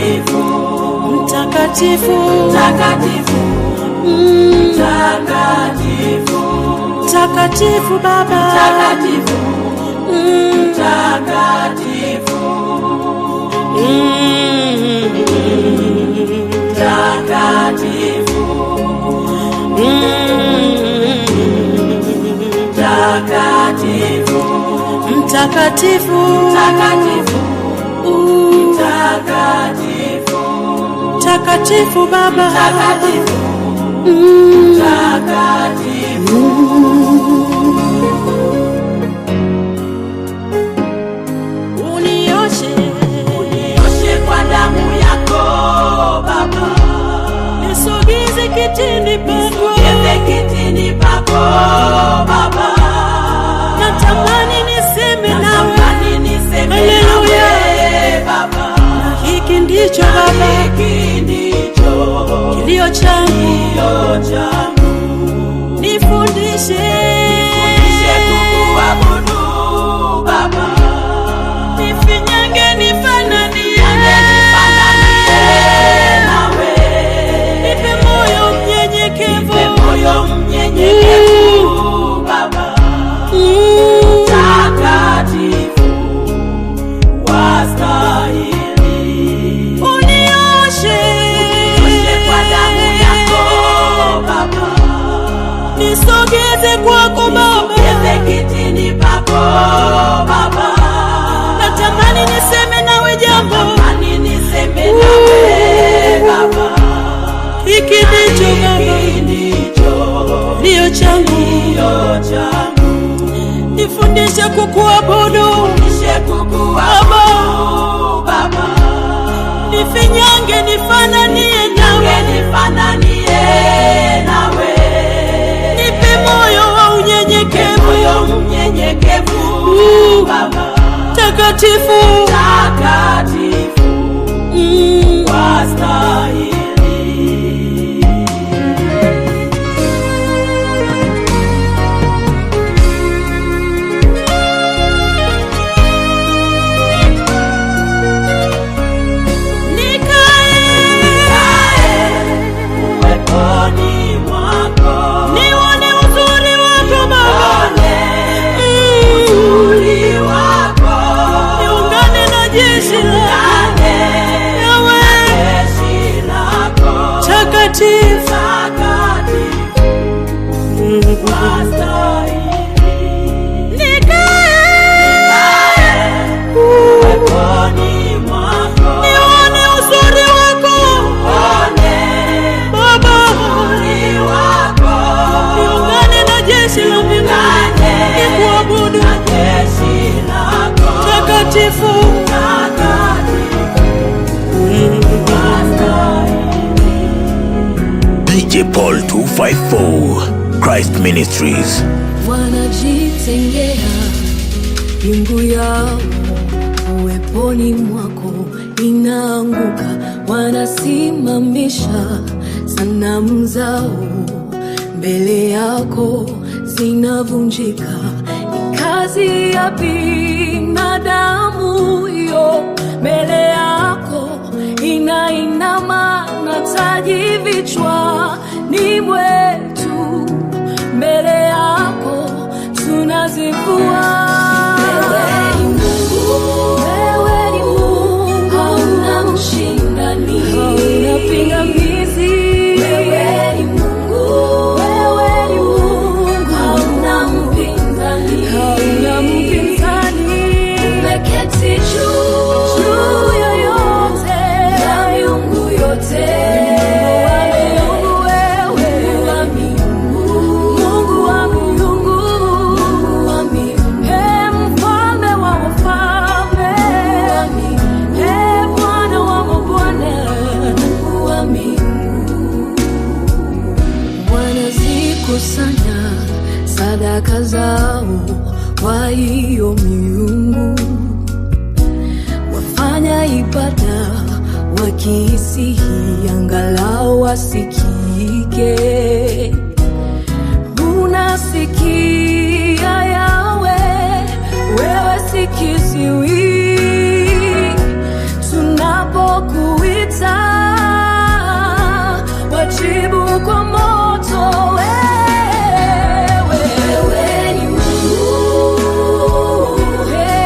Takatifu, takatifu, takatifu, takatifu Baba, takatifu, takatifu, takatifu, takatifu, mtakatifu, takatifu, takatifu, takatifu Baba, takatifu, takatifu. Unioshe kwa damu yako Baba, nisogeze kitini pako Baba, natamani niseme nawe haleluya Baba, hiki ndicho Baba, kilio changu, nifundishe kukuabudu Baba, nifinyange nifananie nawe, nipe moyo mnyenyekevu Baba, takatifu wastahili. Unioshe kwa damu yako Baba, nisogeze kwako Baba, kitini pako Baba, natamani niseme nawe jambo, Baba, hiki ndicho Baba, kilio changu, nifundishe kukuabudu Baba, nifinyange nifananie nawe, nipe moyo wa unyenyekevu Baba, takatifu wastahili. DJ Paul 254 Christ Ministries. Wanajitengea miungu yao, uweponi mwako inaanguka. Wanasimamisha sanamu zao mbele yako, zinavunjika. Ni kazi ya binadamu hiyo, mbele yako inainama na taji vichwani mwetu, mbele yako tunazivua. Wewe ni Mungu, hauna mshindani, hauna pingamizi. Wewe ni Mungu, hauna mpinzani, umeketi juu ya yote, ya miungu yote. Kusanya sadaka zao kwa hiyo miungu, wafanya ibada wakisihi angalau wasikike. Unasikia Yawe, wewe si kiziwi tunapokuita, wajibu kwa moto. Wewe ni Mungu,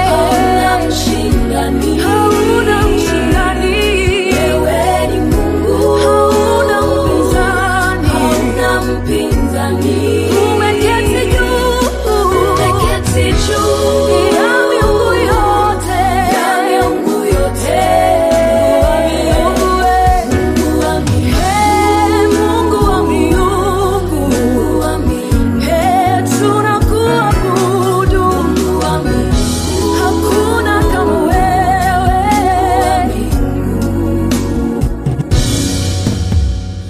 hauna mshindani. Hauna mshindani. Wewe ni Mungu, hauna mpinzani. Hauna mpinzani. Umeketi juu, umeketi juu ya miungu yote, ya miungu yote. Mungu wa miungu, Mungu wa miungu, Mungu wa miungu, tunakuabudu. Mungu wa miungu, hakuna kama wewe.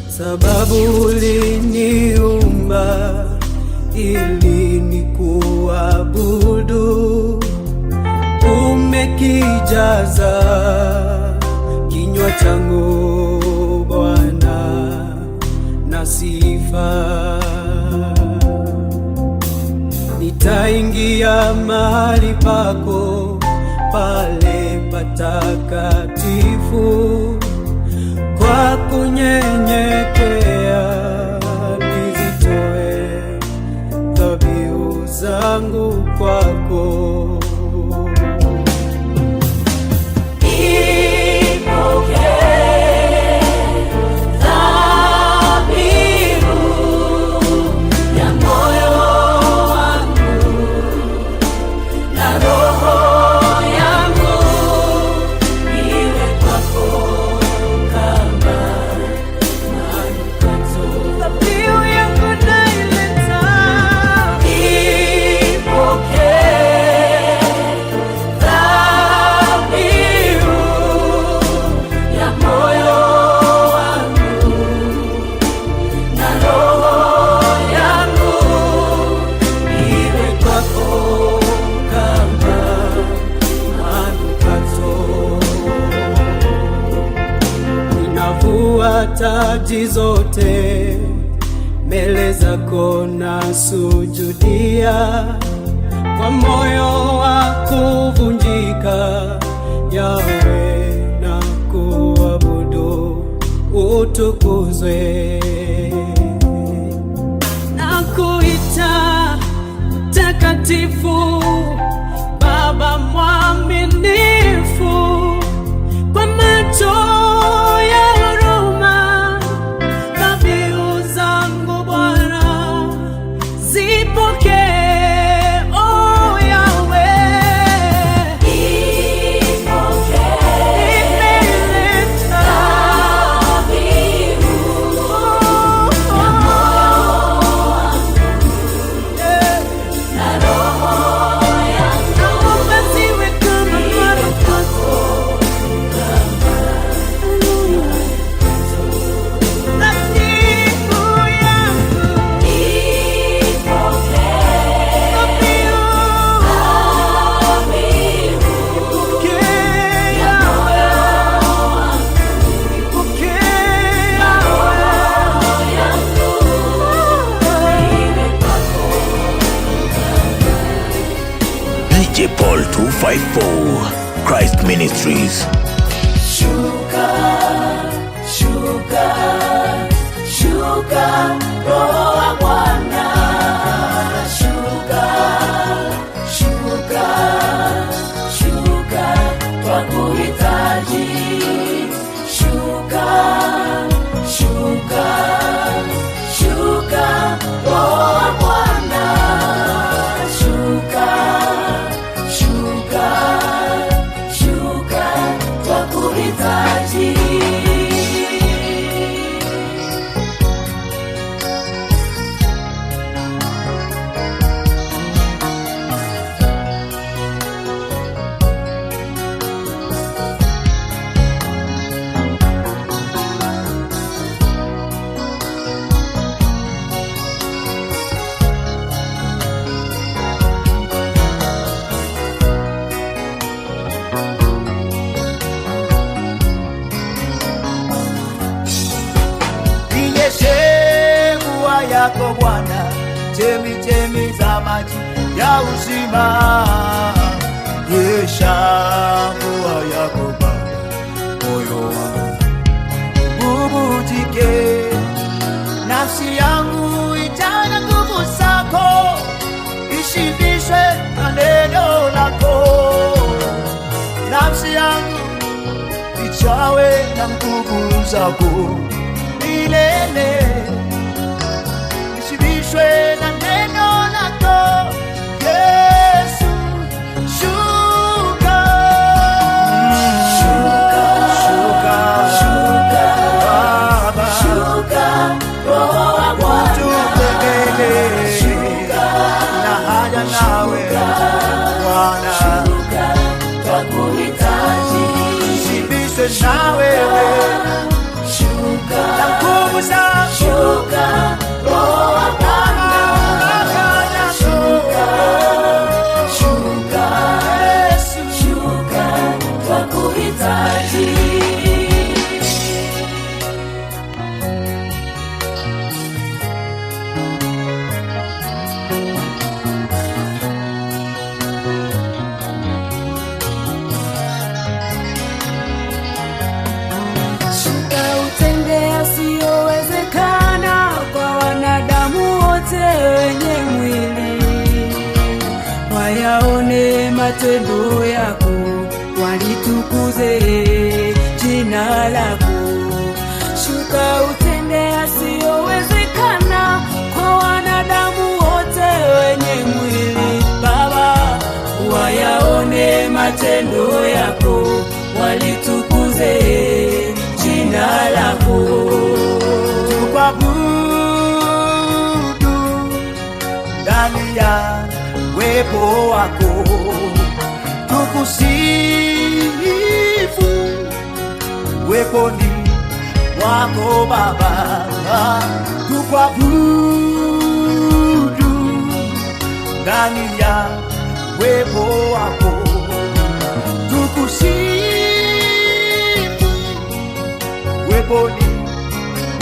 Sababu uliniumba ili nikuabudu, umekijaza kinywa changu Bwana na sifa. Nitaingia mahali pako pale patakatifu kwa kunyenyekea, nizitoe dhabihu zangu kwako. Taji zote mbele zako na sujudia, kwa moyo wa kuvunjika Yawe na kuabudu, utukuzwe. Na kuita mtakatifu, Baba mwaminifu, kwa macho ya DJ Paul 254, Christ Ministries. Shuka, shuka, shuka, Roho wa Bwana. Shuka, shuka, shuka, twakuhitaji. Shuka, shuka, shuka, Roho wa Bwana. Shuka, shuka, shuka, twakuhitaji. yako Bwana, chemichemi za maji ya uzima. Shangwe yako Baba, moyo wangu bubujike, nafsi yangu ijana nguvu zako, ishibishwe na neno lako. Nafsi yangu ijawe na nguvu zako milele, ishibishwe na neno lako. Yesu, shuka, shuka, shuka, shuka, Baba, Shuka, Roho wa Bwana, tupeleke, na haja nawe Bwana, twakuhitaji. ishibishwe na wewe Shuka, na nguvu zako. shuka, Roho wa Bwana, shuka, shuka, Yesu, shuka, twakuhitaji. Shuka utende yasiyowezekana kwa wanadamu wote wenye mwili, wayaone matendo yako, walitukuze jina lako. Shuka utende yasiyowezekana kwa wanadamu wote wenye mwili, Baba, wayaone matendo yako, walitukuze jina lako. tukwabudu ndani ya wepo wako, tukusifu weponi wako Baba, tukwabudu ndani ya wepo wako, tukusifu weponi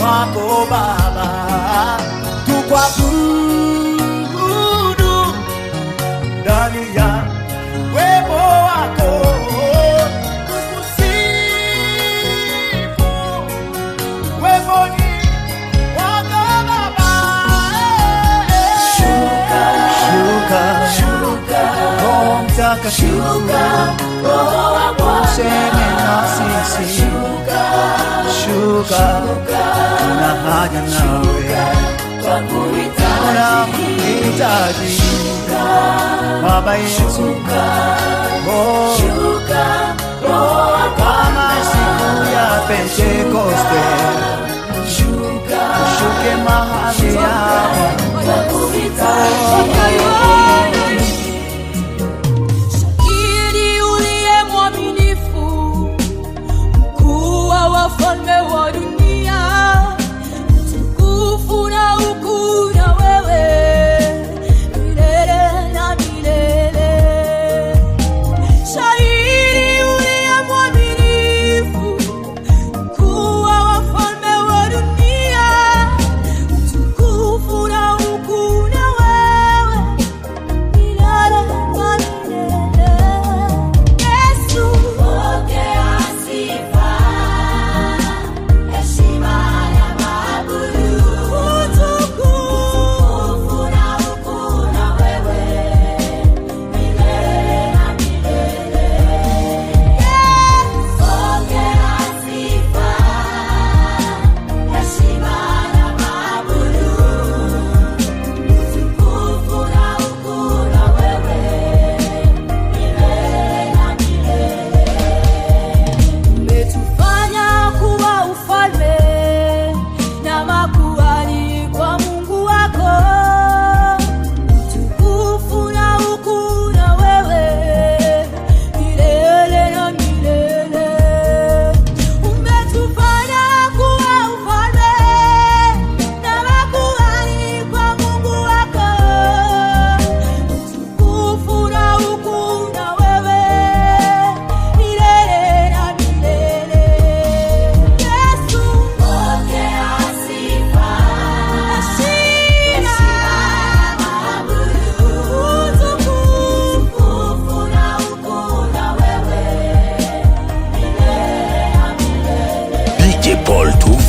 wako Baba, tukwabudu ndani ya wepo wako, tukusifu weponi wako Baba. Shuka, Shuka, shuka, Roho Mtakatifu, shuka, Roho wa Bwana, useme na sisi. Shuka, tuna haja nawe, tunakuhitaji Baba yetu. Oh, kama siku ya Pentekoste, ushuke mahali hapa. Shahidi uliye mwaminifu, mkuu wa wafalme wa dunia, utukufu na ukuu na wewe milele na milele. Shahidi uliye mwaminifu, mkuu wa wafalme wa dunia, utukufu na ukuu na wewe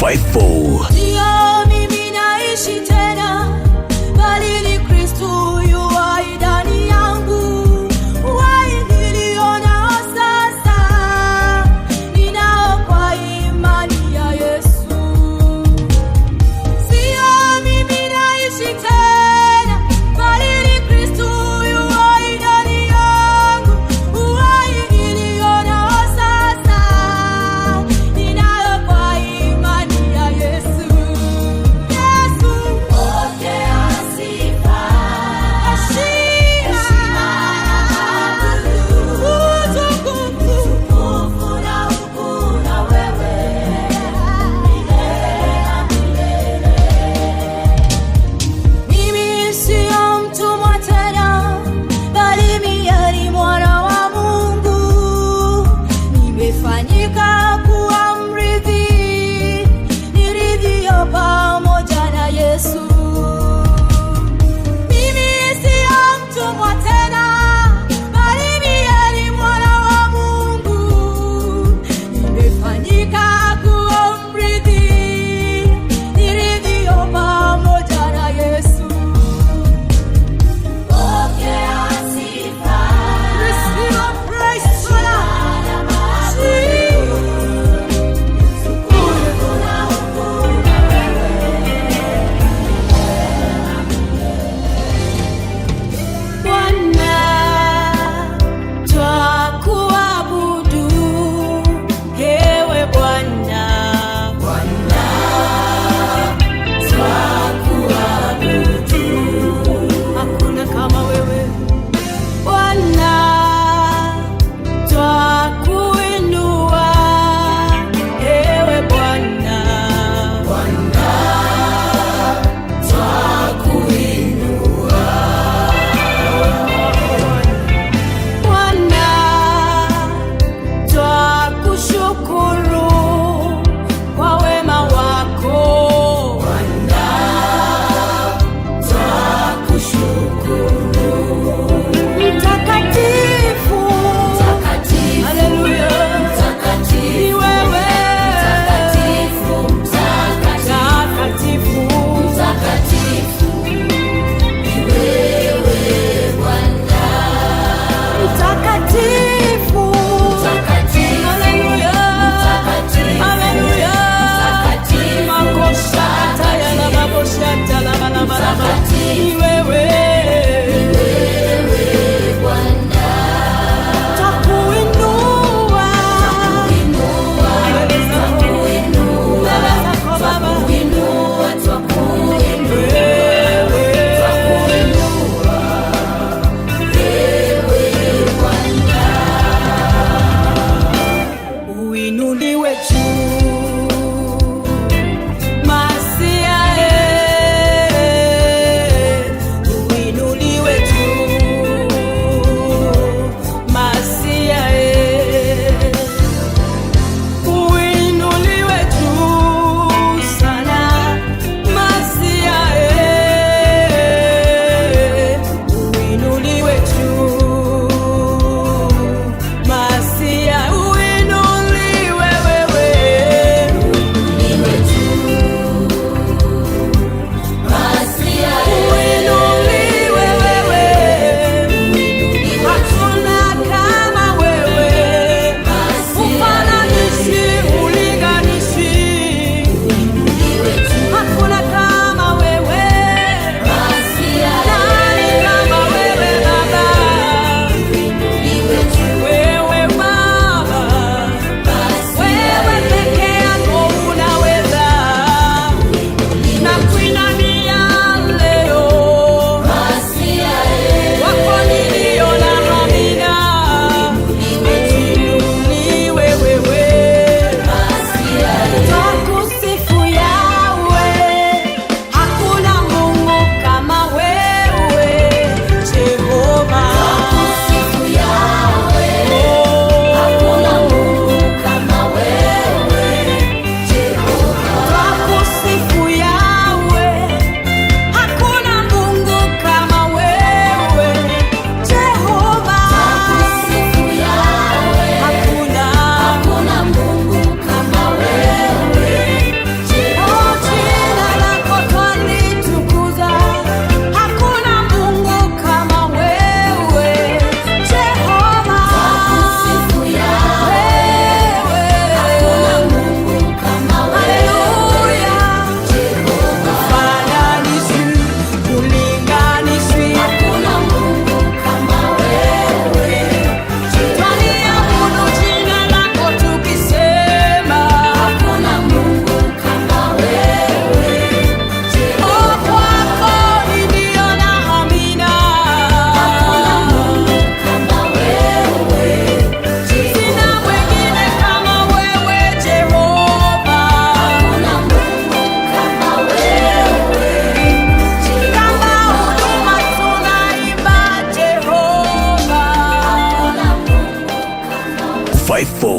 254. Sio mimi naishi tena, bali ni Kristo yu hai ndani yangu. Uhai nilionao sasa, ninao kwa imani ya Yesu. Sio mimi naishi tena, bali ni Kristo yu hai ndani yangu. Uhai nilionao sasa, ninayo kwa imani ya Yesu.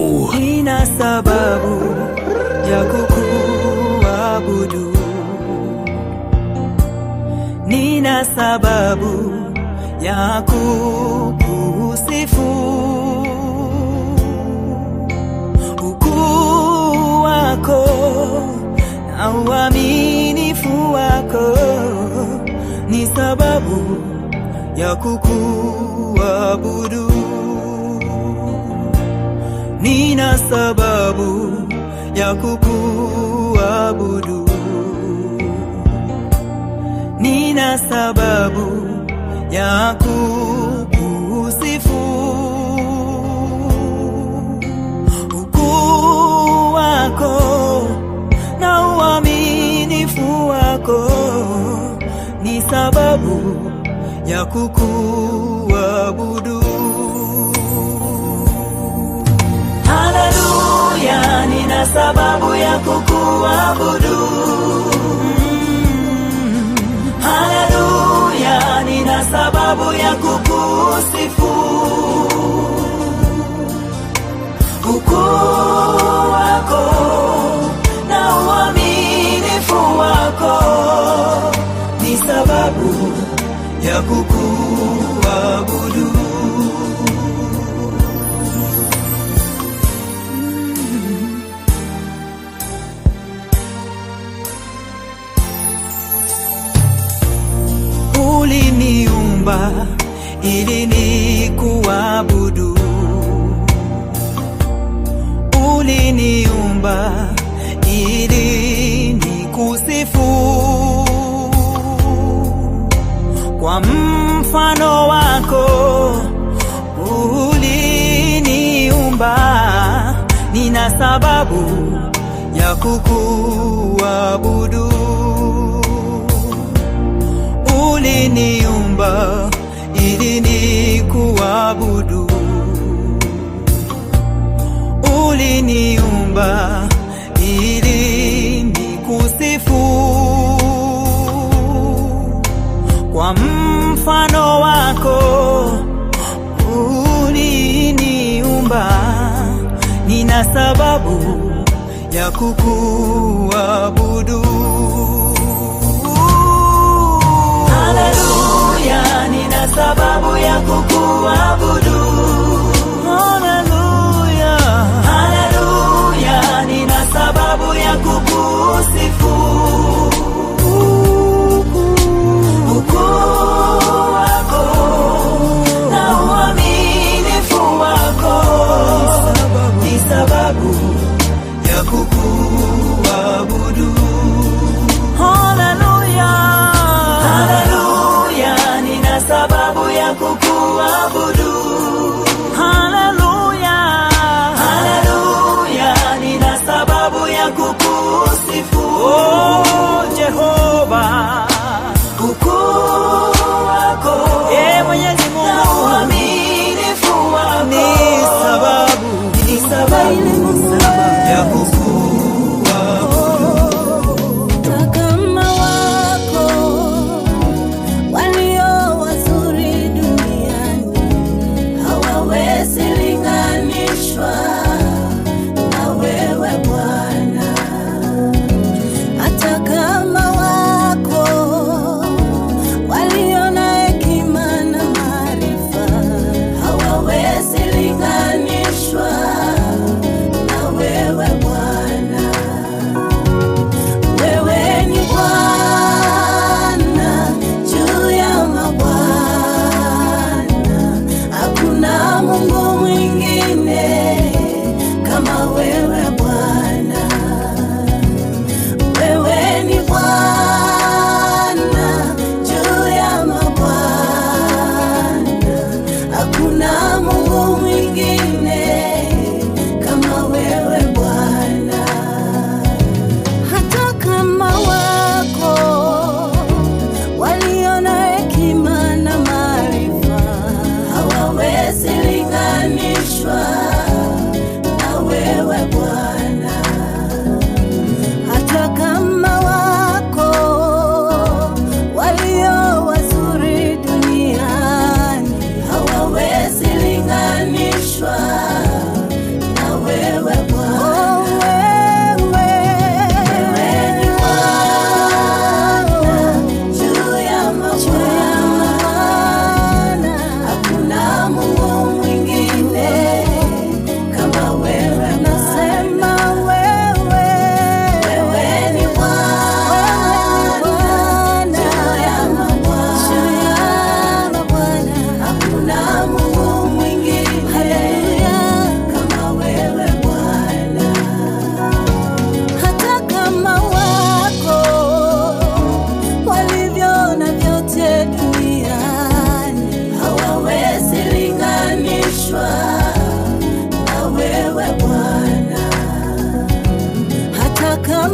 254. Nina sababu ya kukuabudu, nina sababu ya kukusifu. Ukuu wako na uaminifu wako ni sababu ya kukuabudu. Nina sababu ya kukuabudu, nina sababu ya kukusifu. Ukuu wako na uaminifu wako ni sababu ya kukuabudu. Haleluya, nina sababu ya kukuabudu. Haleluya, nina sababu ya kukusifu. Ukuu wako na uaminifu wako ni sababu ya kukuabudu. Uliniumba ili nikuabudu, uliniumba ili nikusifu. Kwa mfano wako uliniumba, nina sababu ya kukuabudu. Uliniumba ili nikuabudu, uliniumba ili nikusifu. Kwa mfano wako uliniumba, nina sababu ya kukuabudu. Haleluya, nina sababu ya kukuabudu. Haleluya, haleluya, nina sababu ya kukusifu. Ukuu wako na uaminifu wako ni sababu ya kukuabudu. Haleluya, haleluya, nina sababu ya kukuabudu. Haleluya, haleluya, nina sababu ya kukusifu. Oh Jehova, ukuu wako, Mwenyezi Mungu, na uaminifu wako ni sababu ya kukuabudu. Kama wako walio wazuri duniani hawawezi linganishwa na wewe Bwana. Hata kama wako walio na hekima na maarifa hawawezi linganishwa na wewe Bwana. Wewe ni Bwana juu ya mabwana, hakuna Mungu mwingine kama wewe Bwana. Wewe ni Bwana juu ya mabwana, hakuna Mungu mwingine kama wewe Bwana. Hata kama wako walio na hekima na maarifa hawawezi linganishwa na wewe Bwana.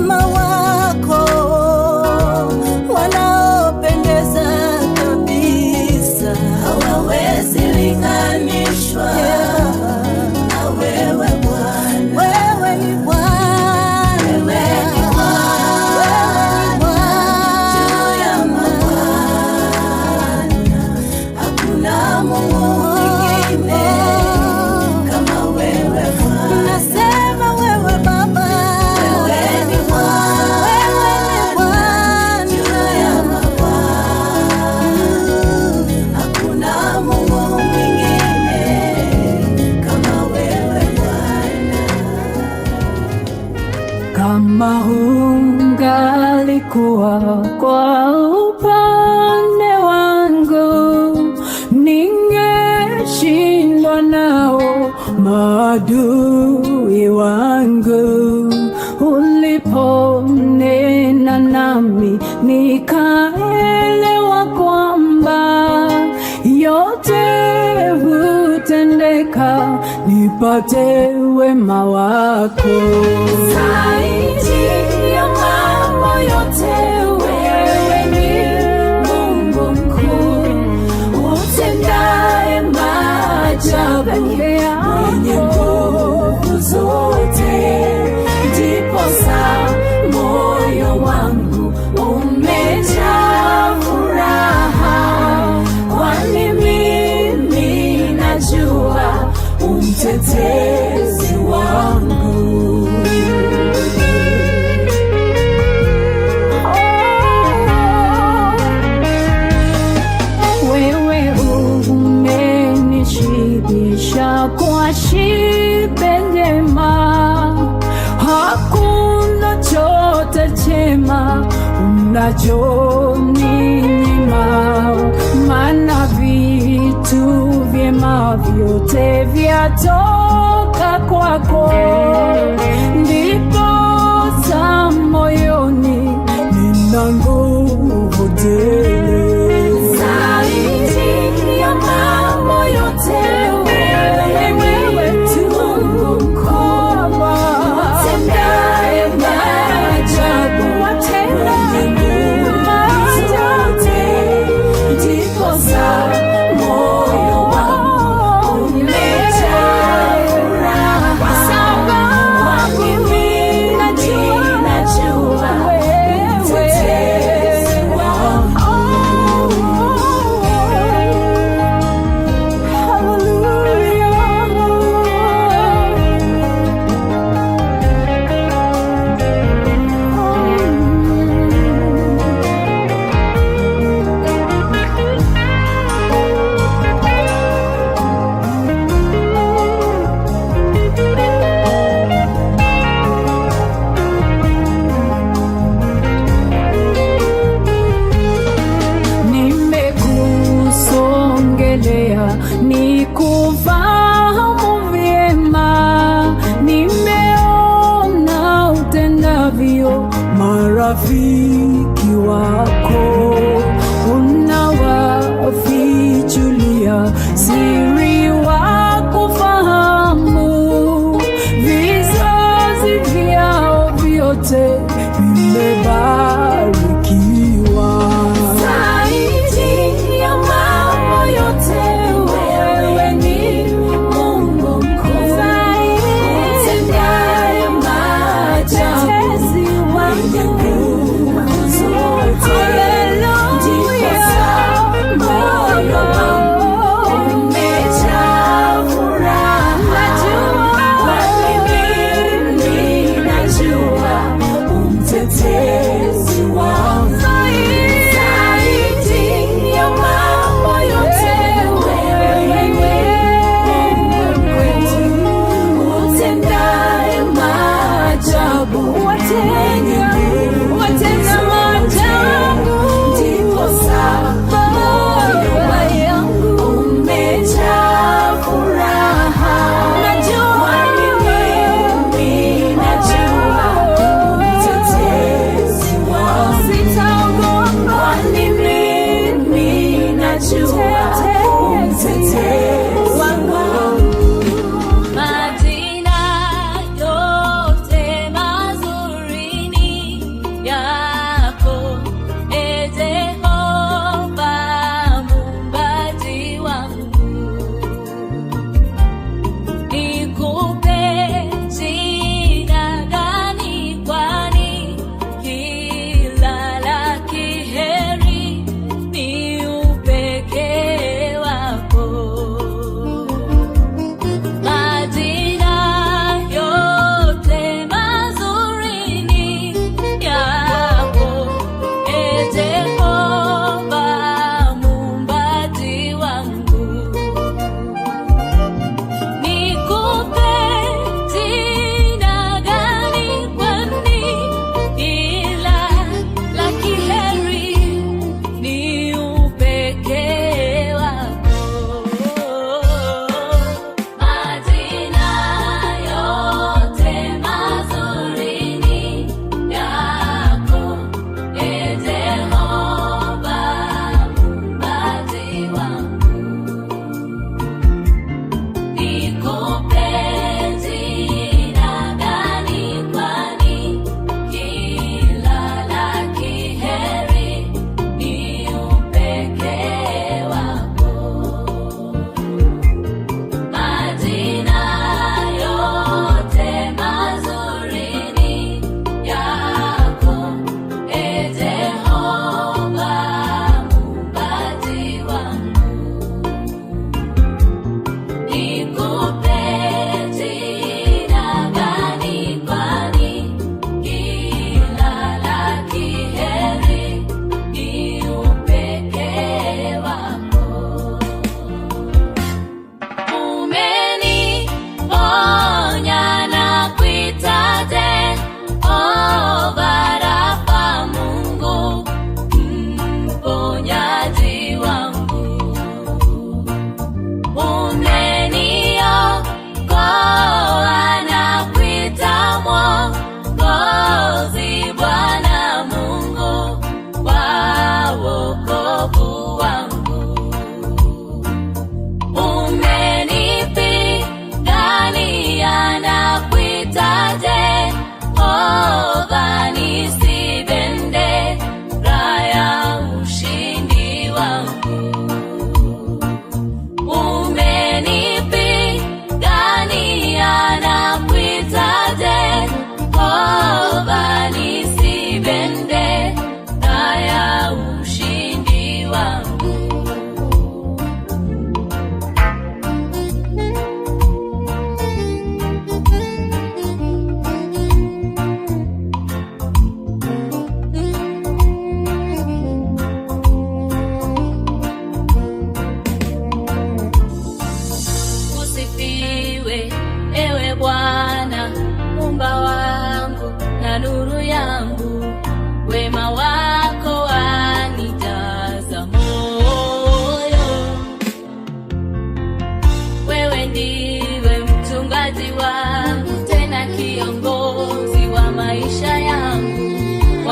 wema wako wanaopendeza kabisa, hawawezi linganishwa na wewe Bwana. wewe ni Bwana, Wewe ni Bwana juu ya mabwana, hakuna Mungu mwingine kama wewe Bwana. nasema wewe Baba, Wewe ni Bwana juu ya mabwana, hakuna Mungu mwingine kama wewe Bwana. Kama hungalikuwa kwa upande wangu, ningeshindwa nao maadui wangu. Uliponena nami nikaelewa kwamba yote hutendeka nipate wema wako. Zaidi ya mambo yote, wewe ni Mungu mkuu, utendaye maajabu, mwenye nguvu zote. Ndiposa moyo wangu umejaa furaha, kwani mimi najua mtetezi wangu. Wewe umenishibisha kwa shibe njema, hakuna chote chema unachoninyima, maana vitu vyema vyote vyatoka kwako. Ndiposa moyoni nina nguvu tele. Zaidi ya mambo yote, wewe tu Mungu mkuu, utendaye maajabu, mwenye nguvu zote. Ndiposa moyo wangu umejaa furaha, kwani mimi najua mtetezi wangu. Nimekusongelea nikufahamu vyema, nimeona utendavyo marafiki wako, unawafichulia siri wako fahamu, vizazi vyao vyote vimebarikiwa. Zaidi ya mambo yote, wewe ni Mungu mkuu, utendaye maajabu, mwenye nguvu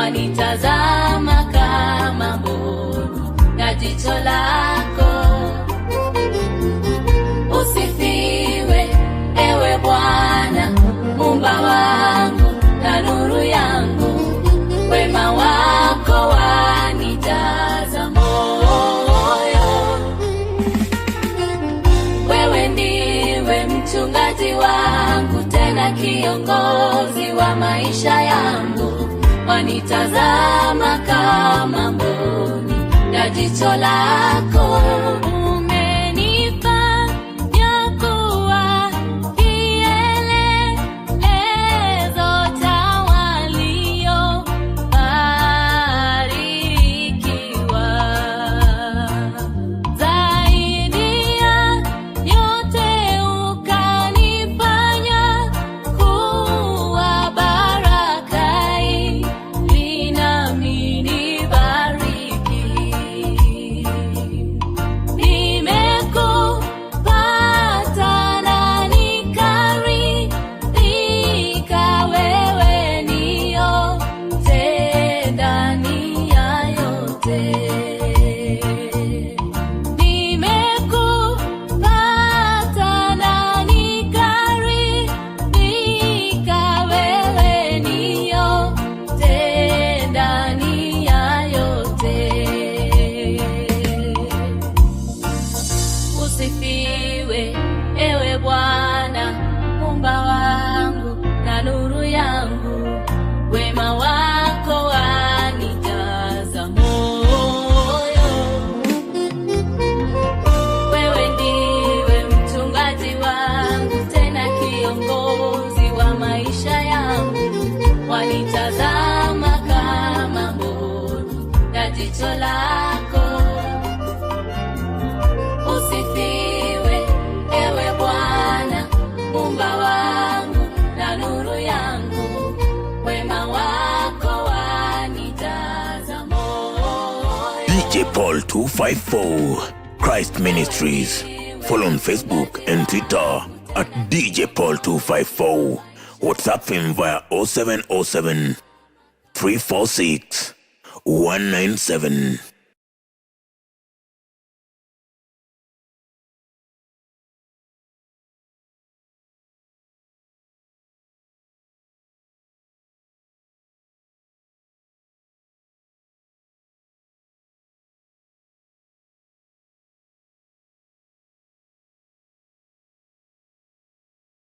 wanitazama kama mboni na jicho lako. Usifiwe ewe Bwana, Muumba wangu na nuru yangu, wema wako wanijaza moyo. Wewe ndiwe mchungaji wangu, tena kiongozi wa maisha yangu, wanitazama kama mboni na jicho lako. Usifiwe ewe Bwana, Muumba wangu na nuru yangu, wema wako wanijaza moyo. Wewe ndiwe mchungaji wangu, tena kiongozi wa maisha yangu, wanitazama kama mboni na jicho lako. Usifiwe ewe Bwana, Muumba wangu na nuru yangu, wema wako wanijaza moyo. DJ Paul 254, Christ Ministries. Follow on Facebook and Twitter at DJ Paul 254. WhatsApp him via 0707 346 197.